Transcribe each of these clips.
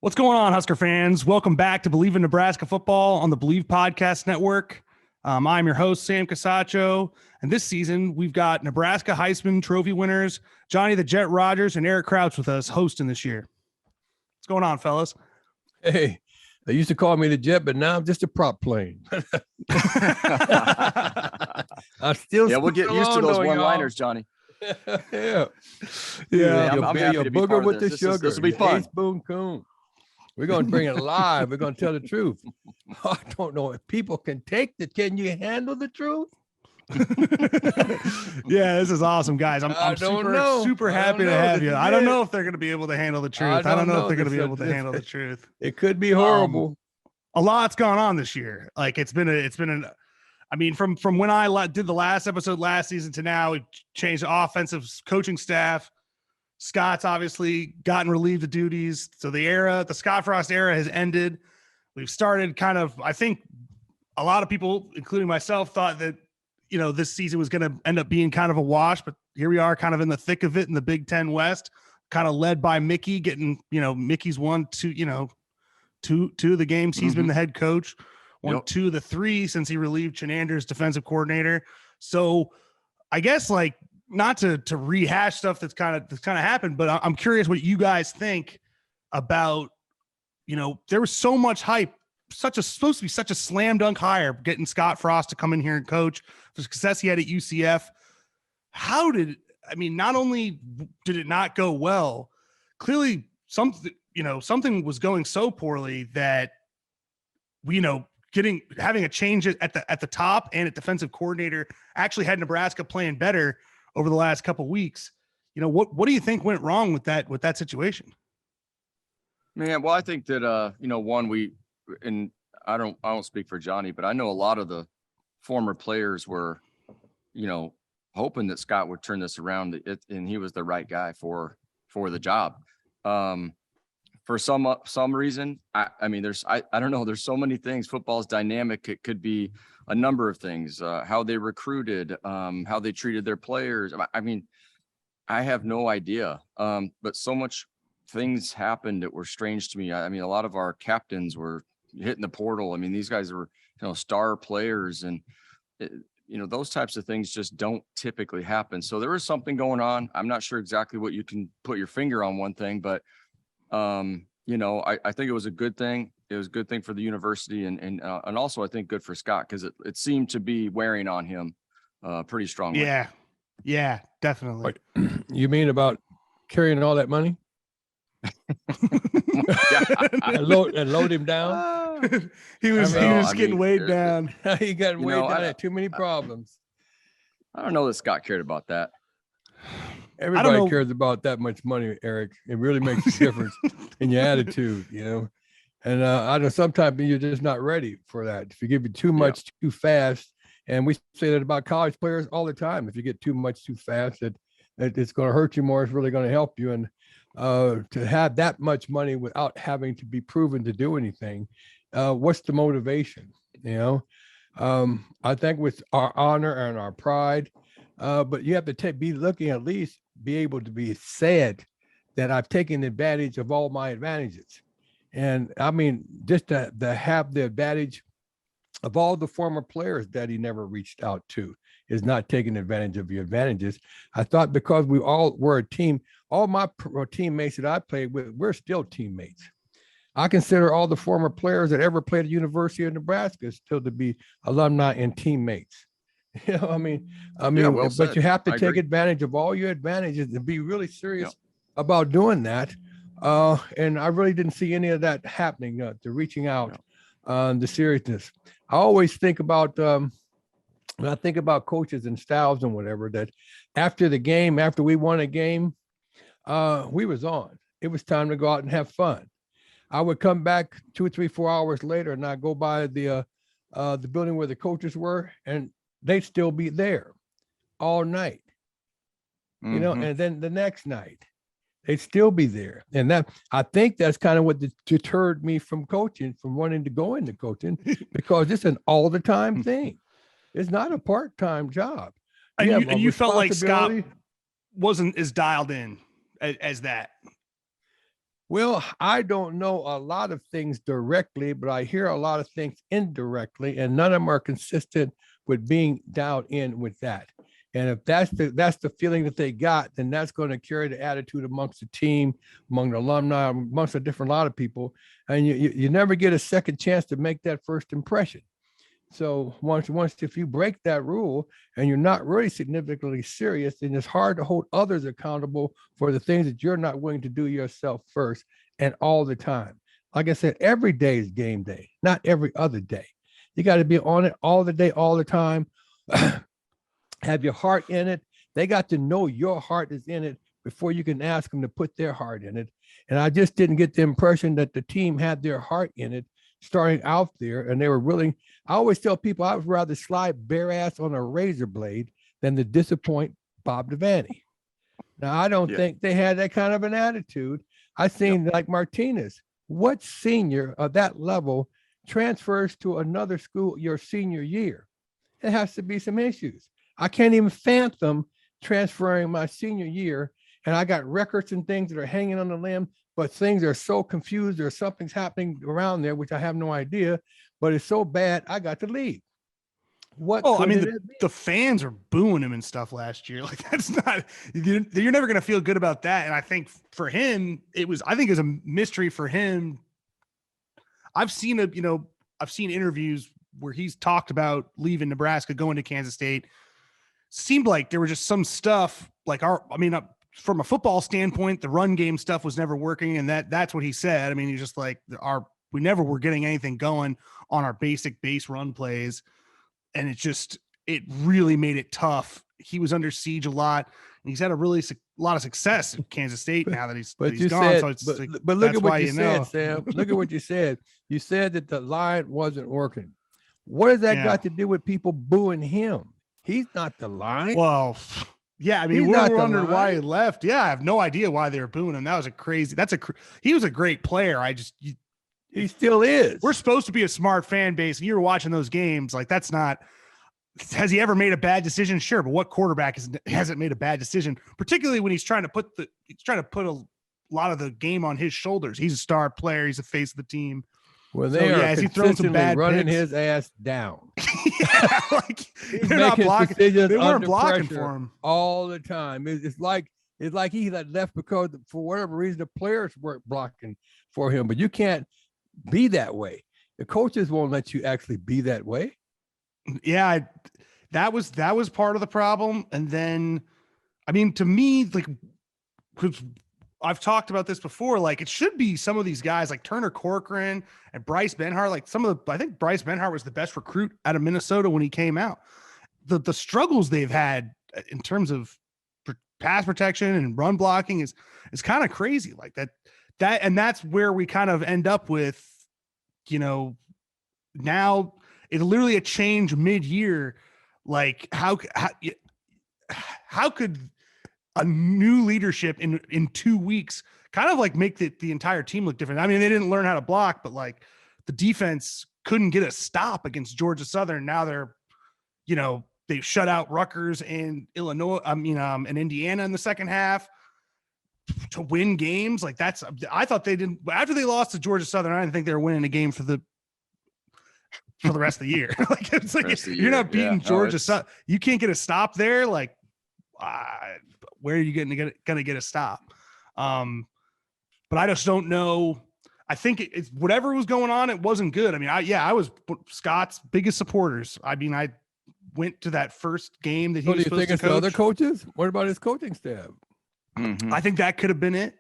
What's going on, Husker fans? Welcome back to Bleav in Nebraska Football on the Bleav Podcast Network. I'm your host, Sam Casacho, and this season we've got Nebraska Heisman Trophy winners Johnny the Jet Rodgers and Eric Crouch with us hosting this year. What's going on, fellas? Hey, they used to call me the Jet, but now I'm just a prop plane. We'll get used to those one-liners, Johnny. yeah. I'm happy to be booger part with of the this. sugar. This will be fun. Spoon coon. We're going to bring it live. We're going to tell the truth. I don't know if people can take it. Can you handle the truth? Yeah, this is awesome, guys. I'm super happy to have you. I don't know if they're going to be able to handle the truth. I don't know if they're going to be able to handle the truth. It could be horrible. A lot's gone on this year. Like from when I did the last episode last season to now, we've changed the offensive coaching staff. Scott's obviously gotten relieved of duties. So the Scott Frost era has ended. We've started I think a lot of people, including myself, thought that, this season was going to end up being kind of a wash, but here we are kind of in the thick of it in the Big Ten West, kind of led by Mickey getting, Mickey's won two of the games. He's been the head coach, won 2 of the 3 since he relieved Chenander's defensive coordinator. So I guess not to rehash stuff that's kind of happened, but I'm curious what you guys think about, there was so much hype, supposed to be such a slam dunk hire, getting Scott Frost to come in here and coach, the success he had at UCF. Not only did it not go well, clearly something was going so poorly that having a change at the top and at defensive coordinator actually had Nebraska playing better over the last couple weeks. What do you think went wrong with that situation? Man, well, I think that I don't speak for Johnny, but I know a lot of the former players were, hoping that Scott would turn this around, and he was the right guy for the job. For some reason, I don't know. There's so many things. Football's dynamic. It could be a number of things. How they recruited, how they treated their players. I have no idea. But so much things happened that were strange to me. A lot of our captains were hitting the portal. These guys were, star players, and those types of things just don't typically happen. So there was something going on. I'm not sure exactly what you can put your finger on one thing, but I think it was a good thing. It was a good thing for the university, and also I think good for Scott, because it seemed to be wearing on him pretty strongly. Yeah, definitely. You mean about carrying all that money? and load him down. he was getting weighed down. He got weighed down. Had too many problems. I don't know that Scott cared about that. Everybody cares about that much money, Eric. It really makes a difference in your attitude, And I know sometimes you're just not ready for that. If you give it too much too fast, and we say that about college players all the time. If you get too much too fast, it's going to hurt you more. It's really going to help you. And to have that much money without having to be proven to do anything, what's the motivation? I think with our honor and our pride, but you have to be looking, at least be able to be said that I've taken advantage of all my advantages. And just to have the advantage of all the former players that he never reached out to is not taking advantage of your advantages. I thought because we all were a team, all my teammates that I played with, we're still teammates. I consider all the former players that ever played at the University of Nebraska still to be alumni and teammates. But you have to take advantage of all your advantages and be really serious about doing that. And I really didn't see any of that happening, to reaching out, the seriousness. I always think about, when I think about coaches and styles and whatever, that after the game, after we won a game, we was on. It was time to go out and have fun. I would come back 2, 3, 4 hours later, and I'd go by the building where the coaches were, and they'd still be there all night, and then the next night they'd still be there. And I think that's kind of what deterred me from coaching, from wanting to go into coaching, because it's an all the time thing. It's not a part-time job. And you felt like Scott wasn't as dialed in as that. Well, I don't know a lot of things directly, but I hear a lot of things indirectly, and none of them are consistent with being dialed in with that. And if that's the feeling that they got, then that's going to carry the attitude amongst the team, among the alumni, amongst a different lot of people. And you never get a second chance to make that first impression. So once if you break that rule and you're not really significantly serious, then it's hard to hold others accountable for the things that you're not willing to do yourself first and all the time. Like I said, every day is game day, not every other day. You got to be on it all the day, all the time. Have your heart in it. They got to know your heart is in it before you can ask them to put their heart in it. And I just didn't get the impression that the team had their heart in it starting out there, and they were willing. I always tell people I would rather slide bare ass on a razor blade than to disappoint Bob Devaney. Now, I don't think they had that kind of an attitude. I seen like Martinez. What senior of that level transfers to another school your senior year? It has to be some issues. I can't even fathom transferring my senior year, and I got records and things that are hanging on the limb, but things are so confused or something's happening around there, which I have no idea, but it's so bad, I got to leave. What? Oh, I mean, the fans are booing him and stuff last year. Like, that's not, you're never going to feel good about that. And I think for him, I think it was a mystery for him. I've seen interviews where he's talked about leaving Nebraska, going to Kansas State. Seemed like there was just some stuff like from a football standpoint, the run game stuff was never working. And that's what he said. I mean, he's just like we never were getting anything going on our basic base run plays. And it really made it tough. He was under siege a lot, and he's had a lot of success in Kansas State now that he's gone. But look at what you said, Sam. Look at what you said. You said that the line wasn't working. What has that got to do with people booing him? He's not the line. Well, yeah, I mean, we were wondering why he left. Yeah, I have no idea why they were booing him. That was he was a great player. He still is. We're supposed to be a smart fan base, and you were watching those games. Like, that's not. Has he ever made a bad decision? Sure, but what quarterback hasn't made a bad decision? Particularly when he's trying to put a lot of the game on his shoulders. He's a star player. He's the face of the team. Well, is he throwing some bad running picks? His ass down. Like they're not blocking. They weren't blocking for him all the time. It's like he left because for whatever reason the players weren't blocking for him. But you can't be that way. The coaches won't let you actually be that way. Yeah, that was part of the problem. And then, I mean, to me, like, because I've talked about this before, like, it should be some of these guys like Turner Corcoran and Bryce Benhart. Like, I think Bryce Benhart was the best recruit out of Minnesota when he came out. The struggles they've had in terms of pass protection and run blocking is kind of crazy. Like and that's where we kind of end up with, now it's literally a change mid-year. Like, how could a new leadership in 2 weeks kind of like make the entire team look different? I mean, they didn't learn how to block, but like the defense couldn't get a stop against Georgia Southern. Now they're, they shut out Rutgers and Illinois, and Indiana in the second half to win games. Like, I thought they didn't, after they lost to Georgia Southern, I didn't think they were winning a game for the rest of the year. Like, it's like, you're not beating Georgia Southern. You can't get a stop there. Like, where are you going to get a stop? But I just don't know. I think it's whatever was going on. It wasn't good. I mean, I was Scott's biggest supporters. I mean, I went to that first game that he was supposed to coach. Other coaches? What about his coaching staff? Mm-hmm. I think that could have been it.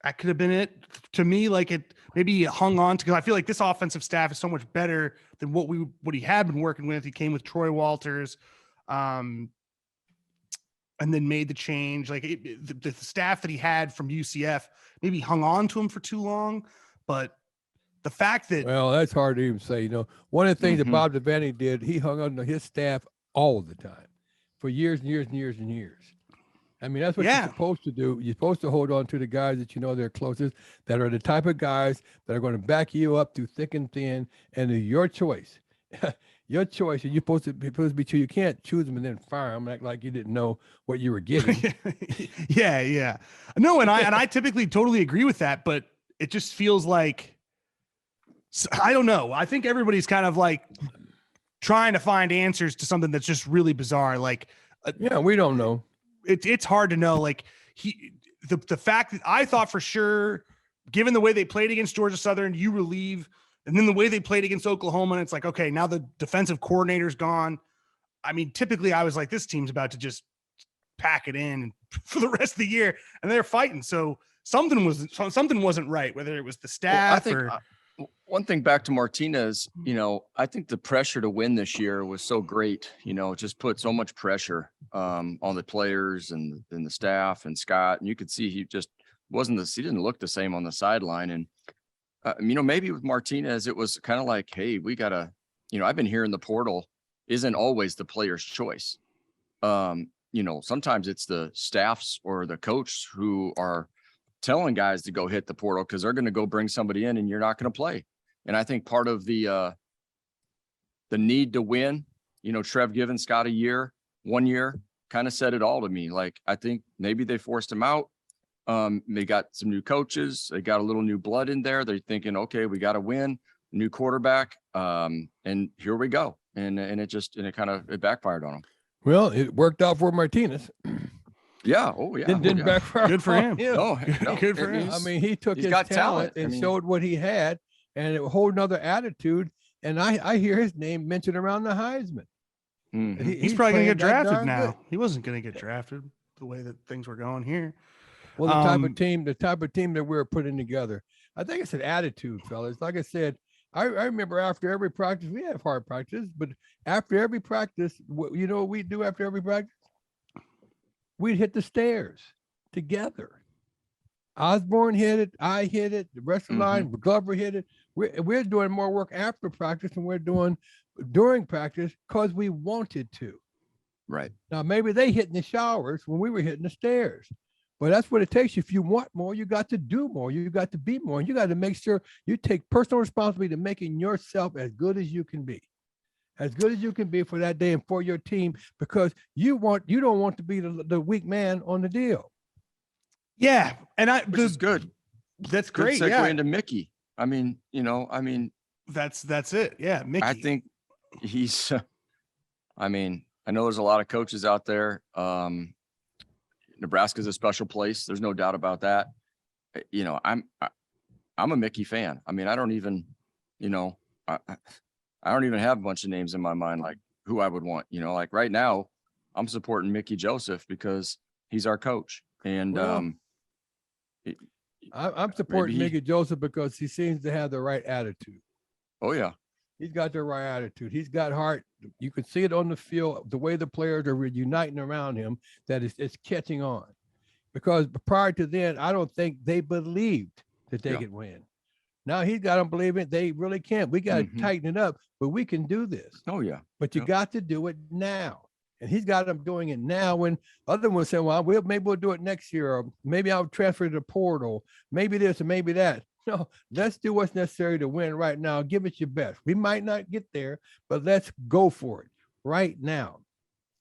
That could have been it to me. Like, it maybe hung on to, because I feel like this offensive staff is so much better than what he had been working with. He came with Troy Walters, and then made the change. Like, the staff that he had from UCF maybe hung on to him for too long. But the fact that, well, that's hard to even say. One of the things that Bob Devaney did, he hung on to his staff all the time for years and years and years and years. I mean, that's what you're supposed to do. You're supposed to hold on to the guys that they're closest, that are the type of guys that are going to back you up through thick and thin, and your choice. Your choice, and you're supposed to be true. You can't choose them and then fire them, act like you didn't know what you were getting. Yeah. No, and I typically totally agree with that, but it just feels like, I don't know. I think everybody's kind of like trying to find answers to something that's just really bizarre. Like, we don't know. It's hard to know. Like the fact that I thought for sure, given the way they played against Georgia Southern, you Bleav, and then the way they played against Oklahoma, and it's like, okay, now the defensive coordinator's gone. I mean, typically I was like, this team's about to just pack it in for the rest of the year, and they're fighting. So something wasn't right, whether it was the staff one thing back to Martinez, I think the pressure to win this year was so great. It just put so much pressure on the players and the staff and Scott. And you could see he just he didn't look the same on the sideline. And, maybe with Martinez, it was kind of like, hey, we got to, I've been hearing the portal isn't always the player's choice. Sometimes it's the staffs or the coach who are telling guys to go hit the portal because they're going to go bring somebody in and you're not going to play. And I think part of the need to win, Trev giving Scott 1 year kind of said it all to me. Like, I think maybe they forced him out. They got some new coaches. They got a little new blood in there. They're thinking, okay, we got to win, new quarterback. And here we go. And it backfired on him. Well, it worked out for Martinez. Yeah. Oh, yeah. It didn't backfire. Good for him. No, good for him. I mean, he took his talent and showed what he had, and a whole nother attitude. And I hear his name mentioned around the Heisman. Mm-hmm. He's probably going to get drafted now. Good. He wasn't going to get drafted the way that things were going here. Well, the type of team that we're putting together, I think it's an attitude, fellas. Like I said, I remember after every practice, we have hard practice, but after every practice, what we do after every practice? We'd hit the stairs together. Osborne hit it. I hit it. The rest of the line, Glover hit it. We're doing more work after practice than we're doing during practice because we wanted to. Right. Now, maybe they hit in the showers when we were hitting the stairs. But that's what it takes. If you want more, you got to do more. You got to be more. And you got to make sure you take personal responsibility to making yourself as good as you can be. As good as you can be for that day and for your team, because you don't want to be the weak man on the deal. Yeah, and which is good. That's great. Good segue yeah. into Mickey. That's it. Yeah, Mickey. I think he's. I know there's a lot of coaches out there. Nebraska's a special place. There's no doubt about that. I'm a Mickey fan. I don't even, I don't even have a bunch of names in my mind, like who I would want, like right now I'm supporting Mickey Joseph because he's our coach. And I'm supporting Mickey Joseph because he seems to have the right attitude. Oh yeah. He's got the right attitude. He's got heart. You can see it on the field, the way the players are uniting around him, that it's catching on. Because prior to then, I don't think they believed that they could win. Now he's got them believing they really can. We got to tighten it up, but we can do this. Oh yeah. But you got to do it now. And he's got them doing it now when other ones say, well, maybe we'll do it next year, or maybe I'll transfer to the portal, maybe this or maybe that. No, let's do what's necessary to win right now. Give it your best. We might not get there, but let's go for it right now.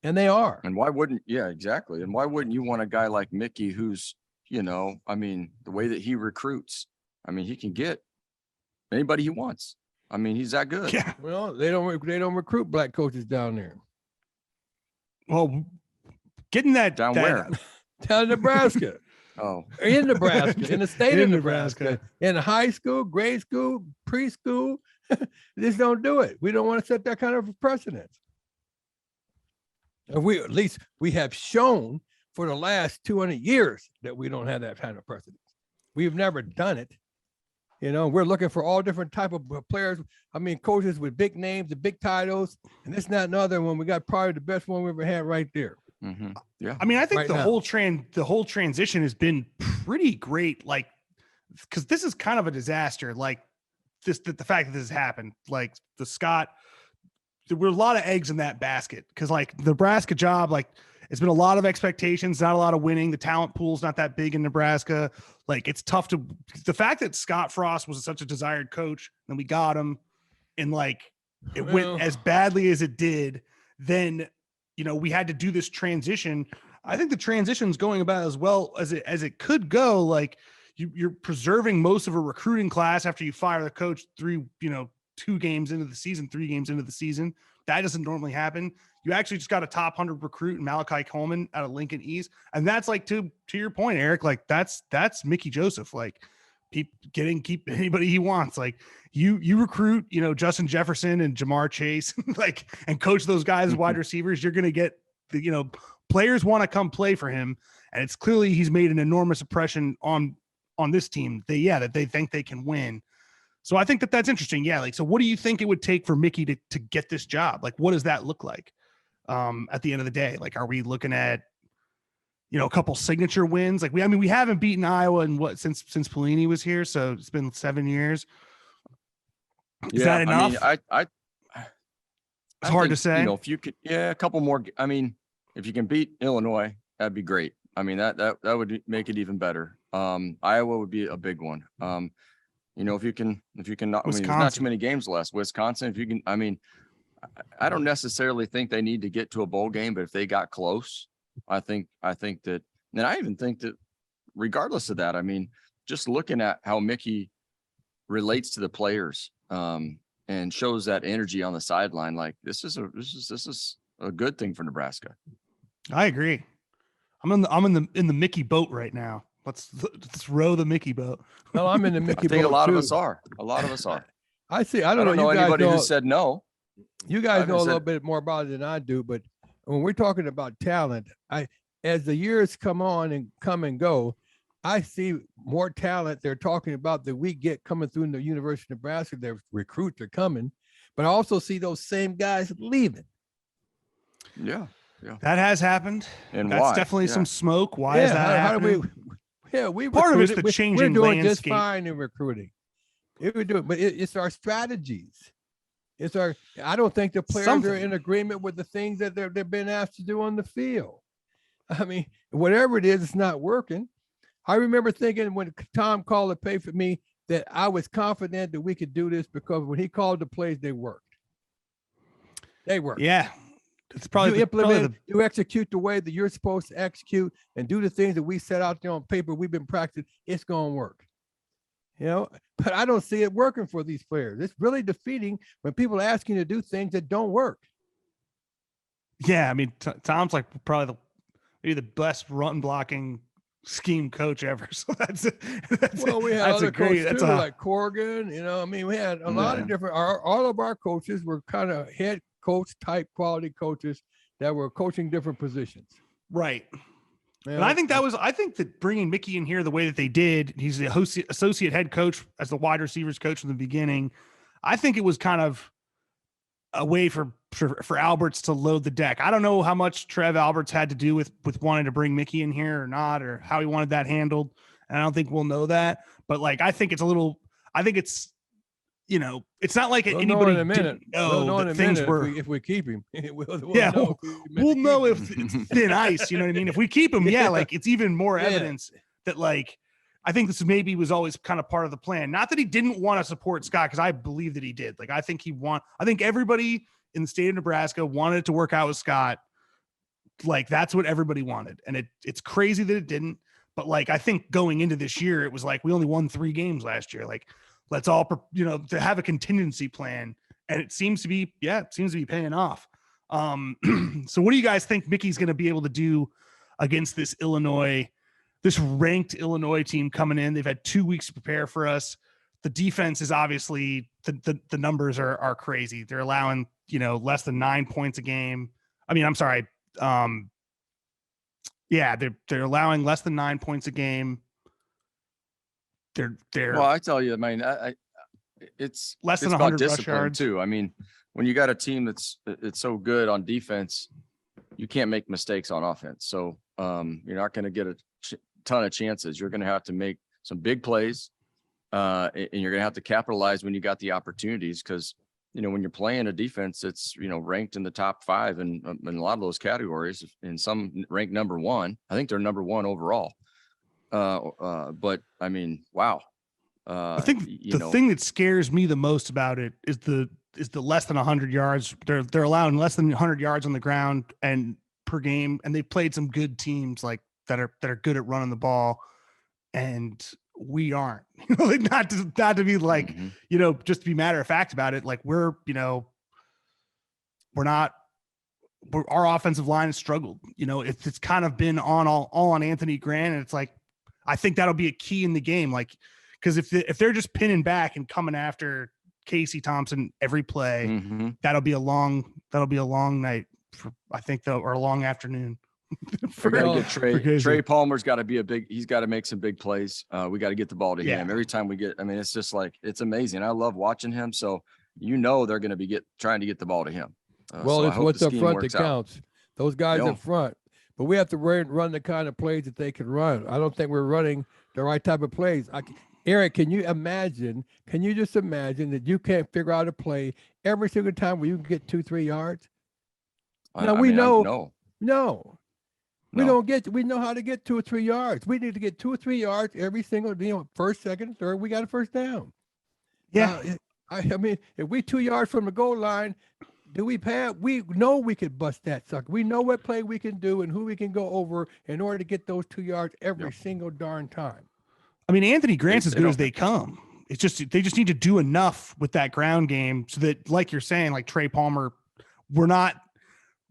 And they are. And why wouldn't, exactly. And why wouldn't you want a guy like Mickey who's, the way that he recruits, he can get anybody he wants. He's that good. Yeah. Well, they don't recruit black coaches down there. Well, getting that where? Down in Nebraska. Oh, in Nebraska, in the state of Nebraska, in high school, grade school, preschool, just don't do it. We don't want to set that kind of precedence. And at least we have shown for the last 200 years that we don't have that kind of precedence. We've never done it. We're looking for all different type of players. Coaches with big names and big titles, and this, not another one. We got probably the best one we ever had right there. Mm-hmm. Yeah. I think the whole transition has been pretty great. Like, because this is kind of a disaster. Like the fact that this has happened, like the Scott, there were a lot of eggs in that basket. Cause like the Nebraska job, like it's been a lot of expectations, not a lot of winning. The talent pool's not that big in Nebraska. Like it's tough the fact that Scott Frost was such a desired coach and we got him and like it went as badly as it did, then we had to do this transition. I think the transition's going about as well as it could go. Like, you're preserving most of a recruiting class after you fire the coach 2 games into the season, 3 games into the season. That doesn't normally happen. You actually just got a top 100 recruit in Malachi Coleman out of Lincoln East. And that's like, to your point, Eric, like that's Mickey Joseph, like keep anybody he wants. Like you recruit, Justin Jefferson and Jamar Chase, like, and coach those guys as wide receivers. You're going to get players want to come play for him. And it's clearly he's made an enormous impression on this team. That they think they can win. So I think that's interesting. Yeah. Like, so what do you think it would take for Mickey to get this job? Like, what does that look like at the end of the day? Like, are we looking at, a couple signature wins? Like we haven't beaten Iowa since Pelini was here. So it's been 7 years. Is that enough? It's hard to say. If you could, a couple more. I mean, if you can beat Illinois, that'd be great. I mean, that would make it even better. Iowa would be a big one. If you can not, there's not too many games left. Wisconsin, if you can, I don't necessarily think they need to get to a bowl game, but if they got close, I think that, and I even think that regardless of that, just looking at how Mickey relates to the players, and shows that energy on the sideline, like this is a good thing for Nebraska. I agree. I'm in the Mickey boat right now. Let's row the Mickey boat. Well, I'm in the Mickey boat. I think a lot of us are. I see. I don't know anybody who said no. You guys know a little bit more about it than I do, but when we're talking about talent, as the years come on and come and go, I see more talent they're talking about that we get coming through the University of Nebraska. Their recruits are coming, but I also see those same guys leaving. Yeah. That has happened. And that's definitely some smoke. Why is that happening? Part of it's the changing we're doing landscape. Just fine in recruiting. We're doing, but it's our strategies. I don't think the players are in agreement with the things that they've been asked to do on the field. Whatever it is, it's not working. I remember thinking when Tom called to pay for me that I was confident that we could do this because when he called the plays, they worked. Yeah. It's probably you execute the way that you're supposed to execute and do the things that we set out there on paper. We've been practicing. It's going to work, but I don't see it working for these players. It's really defeating when people ask you to do things that don't work. Yeah. Tom's like probably maybe the best run blocking scheme coach ever. So we had other coaches too, like Corrigan, we had a lot of different, all of our coaches were kind of head coach type quality coaches that were coaching different positions. Right. And I think that bringing Mickey in here the way that they did, he's the associate head coach as the wide receivers coach from the beginning. I think it was kind of a way for Alberts to load the deck. I don't know how much Trev Alberts had to do with wanting to bring Mickey in here or not, or how he wanted that handled. And I don't think we'll know that, but it's not like anybody didn't know that things were. If we keep him, we'll know if it's thin ice. You know what I mean? If we keep him, it's even more evidence that I think this maybe was always kind of part of the plan. Not that he didn't want to support Scott, because I believe that he did. I think everybody in the state of Nebraska wanted it to work out with Scott. That's what everybody wanted, and it's crazy that it didn't. But I think going into this year, it was we only won 3 games last year. Let's all, to have a contingency plan. And it seems to be paying off. So what do you guys think Mickey's going to be able to do against this ranked Illinois team coming in? They've had 2 weeks to prepare for us. The defense is obviously, the numbers are crazy. They're allowing, less than 9 points a game. I'm sorry. They're allowing less than 9 points a game. Well, I tell you, it's less than 100 rush yards too. When you got a team it's so good on defense, you can't make mistakes on offense. So you're not going to get a ton of chances. You're going to have to make some big plays, and you're going to have to capitalize when you got the opportunities. Because when you're playing a defense, it's ranked in the top 5 in a lot of those categories. In some ranked number 1. I think they're number 1 overall. But wow. I think the thing that scares me the most about it is the less than 100 yards. They're allowing less than 100 yards on the ground and per game, and they've played some good teams that are good at running the ball. And we aren't. Like not to be like, just to be matter of fact about it. Like we're our offensive line has struggled. It's kind of been all on Anthony Grant, and it's like I think that'll be a key in the game. Like, because if they're just pinning back and coming after Casey Thompson every play, that'll be a long night for or a long afternoon. We got to get Trey. Trey Palmer's got to be he's got to make some big plays. We got to get the ball to him every time we get. I mean, it's just like it's amazing. I love watching him. So they're going to be trying to get the ball to him. Well, it's what's up front that counts. Those guys up front, but we have to run the kind of plays that they can run. I don't think we're running the right type of plays. Eric, can you just imagine that you can't figure out a play every single time where you can get 2-3 yards? Now we know. We know how to get 2 or 3 yards. We need to get 2 or 3 yards every single, first, second, third, we got a first down. Yeah. I mean, if we 2 yards from the goal line, do we pass? We know we could bust that sucker. We know what play we can do and who we can go over in order to get those 2 yards every single darn time. I mean, Anthony Grant's as good as they come. It's just they just need to do enough with that ground game so that, like you're saying, like Trey Palmer,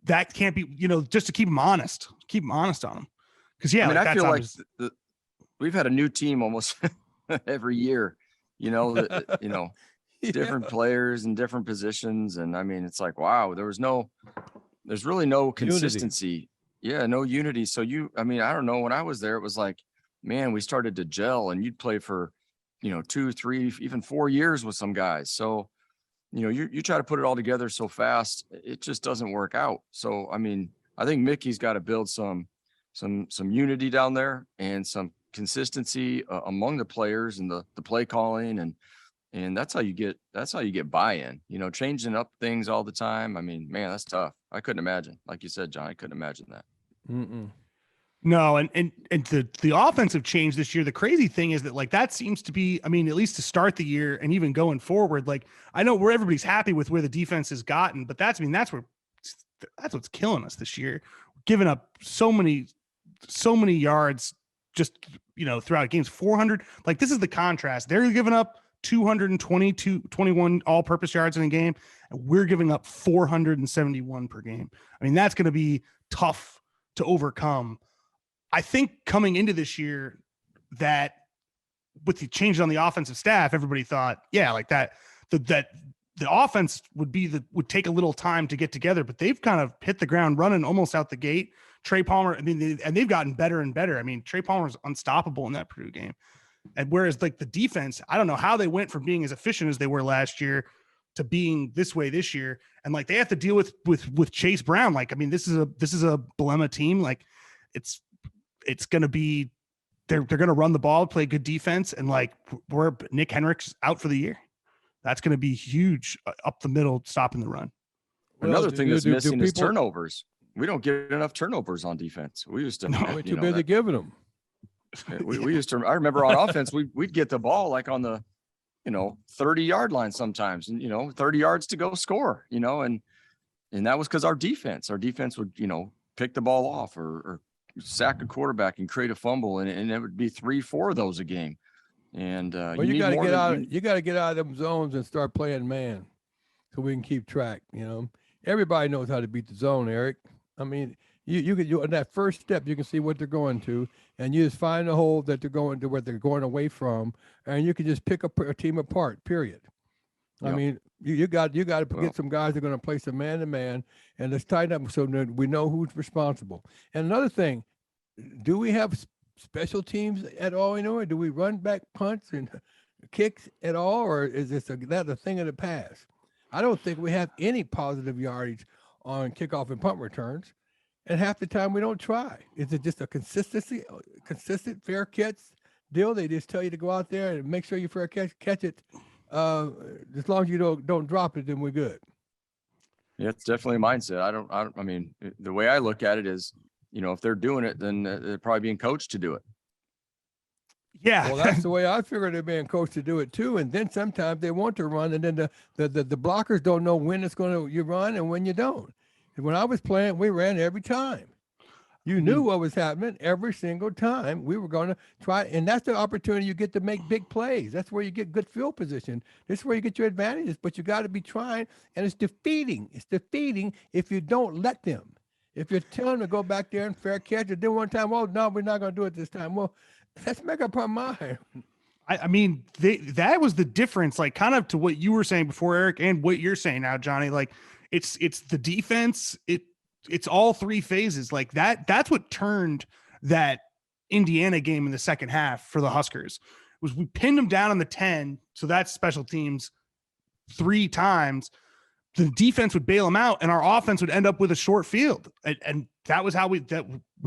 that can't be, just to keep him honest on him. Because I feel like we've had a new team almost every year. Different players in different positions. And I mean, it's like, wow, there's really no consistency. Unity. Yeah, no unity. So I don't know. When I was there, it was like, man, we started to gel and you'd play for, 2, 3, even 4 years with some guys. So, you try to put it all together so fast, it just doesn't work out. So, I mean, I think Mickey's got to build some unity down there and some consistency among the players and the play calling. And that's how you get buy-in, changing up things all the time. I mean, man, that's tough. I couldn't imagine. Like you said, John, I couldn't imagine that. No. And the offensive change this year, the crazy thing is that like, that seems to be, I mean, at least to start the year and even going forward, like I know where everybody's happy with where the defense has gotten, but that's what's killing us this year. Giving up so many yards just, throughout games, 400, like this is the contrast. They're giving up 21 all-purpose yards in a game, and we're giving up 471 per game. I mean, that's going to be tough to overcome. I think coming into this year that with the changes on the offensive staff, everybody thought, like that the offense would take a little time to get together, but they've kind of hit the ground running almost out the gate. Trey Palmer, I mean, and they've gotten better and better. I mean, Trey Palmer's unstoppable in that Purdue game. And whereas like the defense, I don't know how they went from being as efficient as they were last year to being this way this year. And like, they have to deal with Chase Brown. Like, I mean, this is a Bleav team. Like it's going to be, they're going to run the ball, play good defense. And like we're Nick Henrich's out for the year. That's going to be huge up the middle, stopping the run. Another thing that's missing is turnovers. We don't get enough turnovers on defense. We used to, we're too busy giving them. We used to, I remember on offense, we'd get the ball like on the, 30-yard line sometimes, and, 30 yards to go score, and that was because our defense would, pick the ball off or sack a quarterback and create a fumble. And it would be 3-4 of those a game. And you got to get out of them zones and start playing man so we can keep track. Everybody knows how to beat the zone, Eric. I mean, you in that first step, you can see what they're going to, and you just find the hole that they're going to, where they're going away from, and you can just pick a team apart. Period. Yep. I mean, you got to get some guys that are going to play some man to man, and let's tighten up so that we know who's responsible. And another thing, do we have special teams at all? Or do we run back punts and kicks at all, or is that a thing of the past? I don't think we have any positive yardage on kickoff and punt returns. And half the time we don't try. Is it just a consistent fair catch deal? They just tell you to go out there and make sure you fair catch it. As long as you don't drop it, then we're good. Yeah, it's definitely a mindset. I mean, the way I look at it is, if they're doing it, then they're probably being coached to do it. Yeah. Well, that's the way I figure they're being coached to do it too. And then sometimes they want to run, and then the blockers don't know when you run and when you don't. When I was playing, we ran every time. You knew what was happening every single time. We were going to try, and that's the opportunity you get to make big plays. That's where you get good field position. This is where you get your advantages, but you got to be trying, and it's defeating. It's defeating if you don't let them. If you're telling them to go back there and fair catch it, then one time, oh, no, we're not going to do it this time. Well, let's make up our mind. I mean, that was the difference, like kind of to what you were saying before, Eric, and what you're saying now, Johnny. Like it's the defense. It's all three phases like that. That's what turned that Indiana game in the second half for the Huskers was we pinned them down on the 10. So that's special teams 3 times. The defense would bail them out and our offense would end up with a short field. And that was how we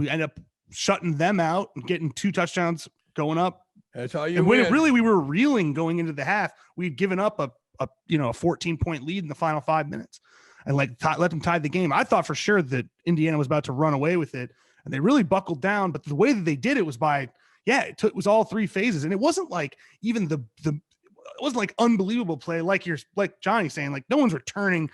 end up shutting them out and getting 2 touchdowns going up. That's how you and win. When really we were reeling going into the half. We'd given up a 14-point lead in the final 5 minutes and let them tie the game. I thought for sure that Indiana was about to run away with it, and they really buckled down. But the way that they did it was it was all 3 phases, and it wasn't like even it wasn't like unbelievable play like Johnny's saying. Like no one's returning.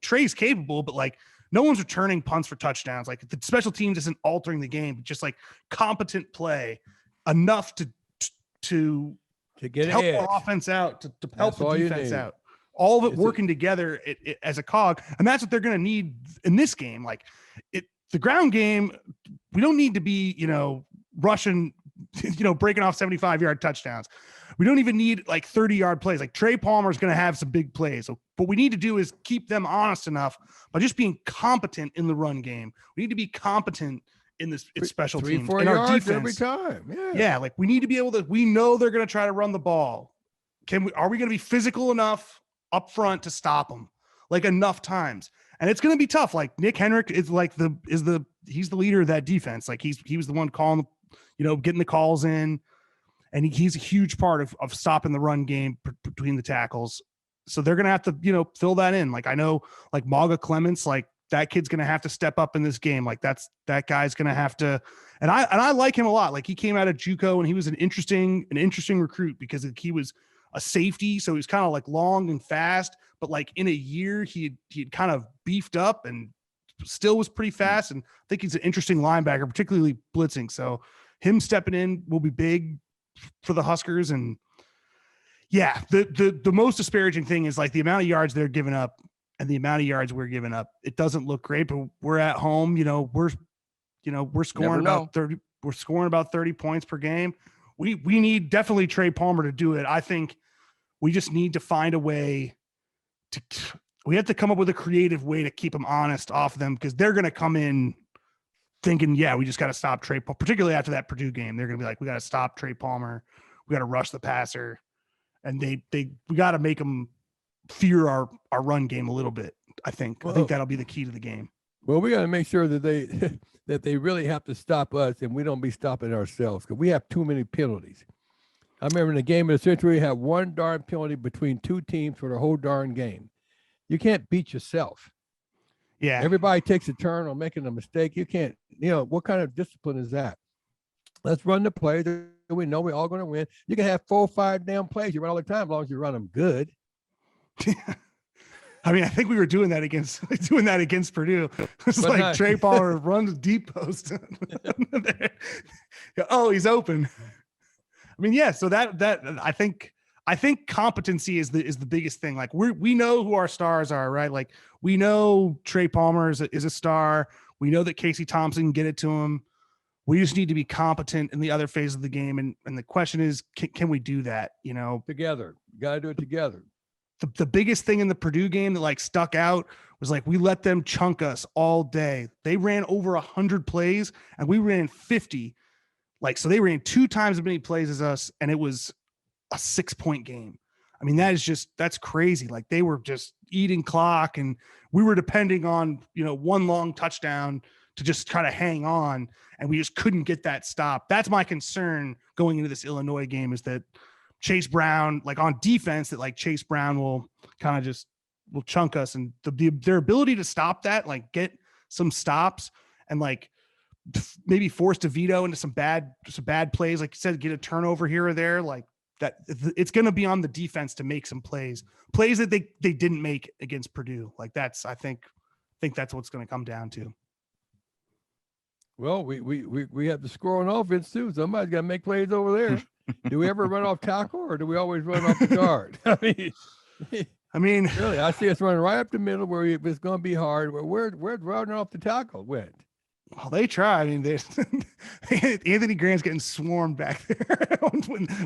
Trey's capable, but like no one's returning punts for touchdowns. Like the special teams isn't altering the game, but just like competent play enough to get help ahead. our offense out, to help the defense out. All of it working together as a cog. And that's what they're going to need in this game. Like the ground game, we don't need to be, rushing, breaking off 75-yard touchdowns. We don't even need like 30-yard plays. Like Trey Palmer is going to have some big plays. So what we need to do is keep them honest enough by just being competent in the run game. We need to be competent in this special teams. 3-4 in our yards defense every time. Yeah. Like we need to be able to, we know they're going to try to run the ball. Are we going to be physical enough up front to stop them like enough times? And it's going to be tough. Like Nick Henrik is like he's the leader of that defense. Like he was the one calling, getting the calls in, and he's a huge part of stopping the run game between the tackles. So they're going to have to, fill that in. Like I know like Maga Clements, like that kid's going to have to step up in this game. Like that guy's going to have to, and I like him a lot. Like he came out of JUCO and he was an interesting recruit because he was a safety. So he was kind of like long and fast, but like in a year he'd kind of beefed up and still was pretty fast. And I think he's an interesting linebacker, particularly blitzing. So him stepping in will be big for the Huskers. And yeah, the most disparaging thing is like the amount of yards they're giving up and the amount of yards we're giving up. It doesn't look great, but we're at home, we're scoring about 30, we're scoring about 30 points per game. We need definitely Trey Palmer to do it. I think we just need to find a way we have to come up with a creative way to keep them honest off them, because they're going to come in thinking, yeah, we just got to stop Trey, particularly after that Purdue game. They're going to be like, we got to stop Trey Palmer. We got to rush the passer. And we got to make them fear our run game a little bit. I think that'll be the key to the game. Well, we got to make sure that they really have to stop us and we don't be stopping ourselves, because we have too many penalties. I remember in the game of the century, we had one darn penalty between 2 teams for the whole darn game. You can't beat yourself. Yeah. Everybody takes a turn on making a mistake. You can't, what kind of discipline is that? Let's run the plays that we know we're all going to win. You can have 4 or 5 damn plays you run all the time as long as you run them good. I mean, I think we were doing that against Purdue. It's but like Trey Palmer runs deep post. Oh, he's open. I mean, yeah. So that I think competency is the biggest thing. Like we know who our stars are, right? Like we know Trey Palmer is a star. We know that Casey Thompson can get it to him. We just need to be competent in the other phase of the game. And the question is, can we do that? Together, you got to do it together. The biggest thing in the Purdue game that like stuck out was like we let them chunk us all day. They ran over 100 plays and we ran 50. Like, so they ran 2 times as many plays as us, and it was a 6-point game. I mean, that's crazy. Like they were just eating clock, and we were depending on, one long touchdown to just try to hang on, and we just couldn't get that stop. That's my concern going into this Illinois game, is that Chase Brown, like on defense, that like Chase Brown will kind of just will chunk us, and their ability to stop that, like get some stops and like maybe force DeVito into some bad plays, like you said, get a turnover here or there, like that. It's going to be on the defense to make some plays that they didn't make against Purdue. Like I think that's what's going to come down to. Well, we have to score on offense too. Somebody's got to make plays over there. Do we ever run off tackle, or do we always run off the guard? I mean, really, I see us running right up the middle where it's going to be hard. Where's running off the tackle went? Well, they try. I mean, Anthony Grant's getting swarmed back there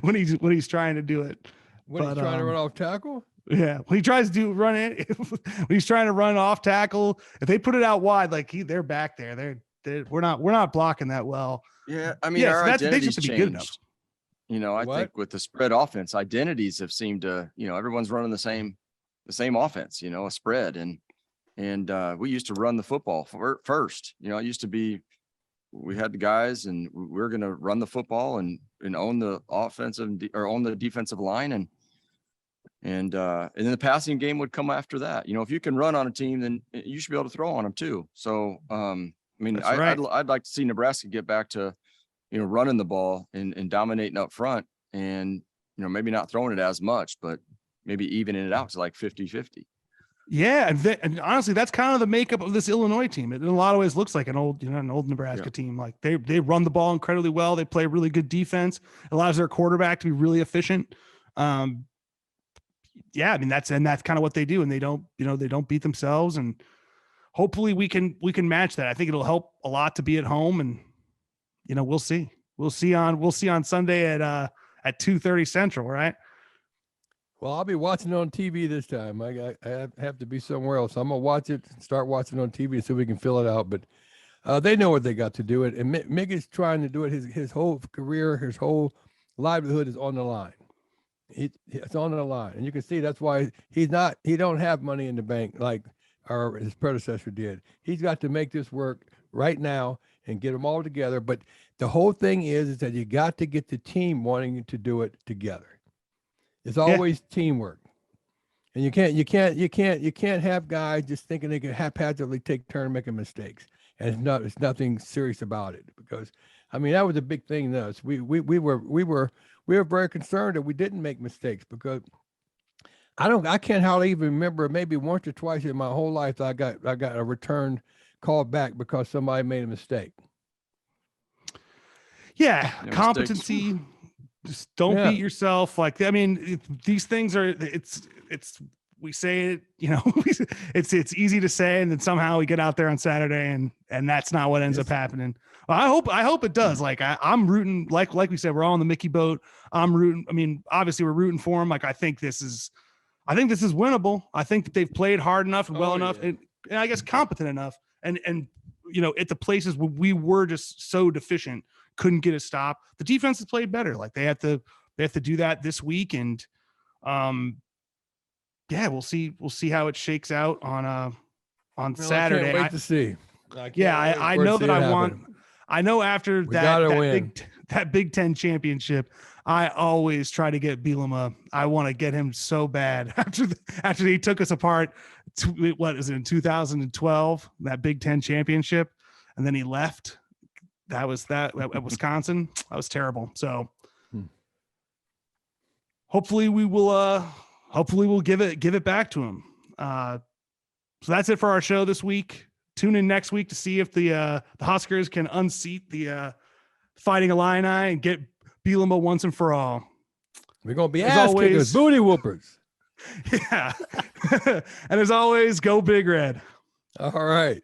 when he's trying to do it. When he's trying to run off tackle? Yeah, when he tries to run it, when he's trying to run off tackle, if they put it out wide, like they're back there. We're not blocking that well. Yeah, I mean, our identities changed. Good enough. I think with the spread offense, identities have seemed to, everyone's running the same offense, a spread, and we used to run the football first. It used to be we had the guys, and we were going to run the football and own the offensive or own the defensive line, and then the passing game would come after that. If you can run on a team, then you should be able to throw on them too. So, I'd like to see Nebraska get back to, running the ball and dominating up front, and, maybe not throwing it as much, but maybe evening it out to like 50-50. Yeah. And honestly, that's kind of the makeup of this Illinois team. It in a lot of ways looks like an old Nebraska team. Like they run the ball incredibly well. They play really good defense. It allows their quarterback to be really efficient. I mean, that's kind of what they do. And they don't beat themselves. And hopefully we can match that. I think it'll help a lot to be at home, and, we'll see on Sunday at 2:30 Central. Right. Well, I'll be watching on TV this time. I have to be somewhere else. I'm going to start watching on TV so we can fill it out. But they know what they got to do it. And Mick is trying to do it. His whole career, his whole livelihood is on the line. It's on the line. And you can see that's why he don't have money in the bank like his predecessor did. He's got to make this work right now and get them all together. But the whole thing is that you got to get the team wanting to do it together. It's always teamwork, and you can't have guys just thinking they can haphazardly take turn making mistakes, and it's nothing serious about it. Because I mean, that was a big thing to us. We were very concerned that we didn't make mistakes, because I can't hardly even remember, maybe once or twice in my whole life that I got a return call back because somebody made a mistake. Yeah, competency. Just don't beat yourself. Like, I mean, these things are, we say it, it's easy to say, and then somehow we get out there on Saturday and that's not what ends up happening. Well, I hope it does. Like I'm rooting, like we said, we're all on the Mickey boat. I'm rooting. I mean, obviously we're rooting for them. Like, I think this is winnable. I think that they've played hard enough and well enough, and I guess competent enough. And at the places where we were just so deficient, couldn't get a stop, the defense has played better. Like they have to do that this week, and we'll see how it shakes out on Saturday. I can't wait to see. I know that I know after that Big Ten championship, I always try to get Bielema. I want to get him so bad after he took us apart. What is it, in 2012, that Big Ten championship, and then he left. That was at Wisconsin. That was terrible. So hopefully we'll give it back to him. So that's it for our show this week. Tune in next week to see if the Huskers can unseat the Fighting Illini and get Bielema once and for all. We're going to be ass kickers, booty whoopers. Yeah. And as always, go Big Red. All right.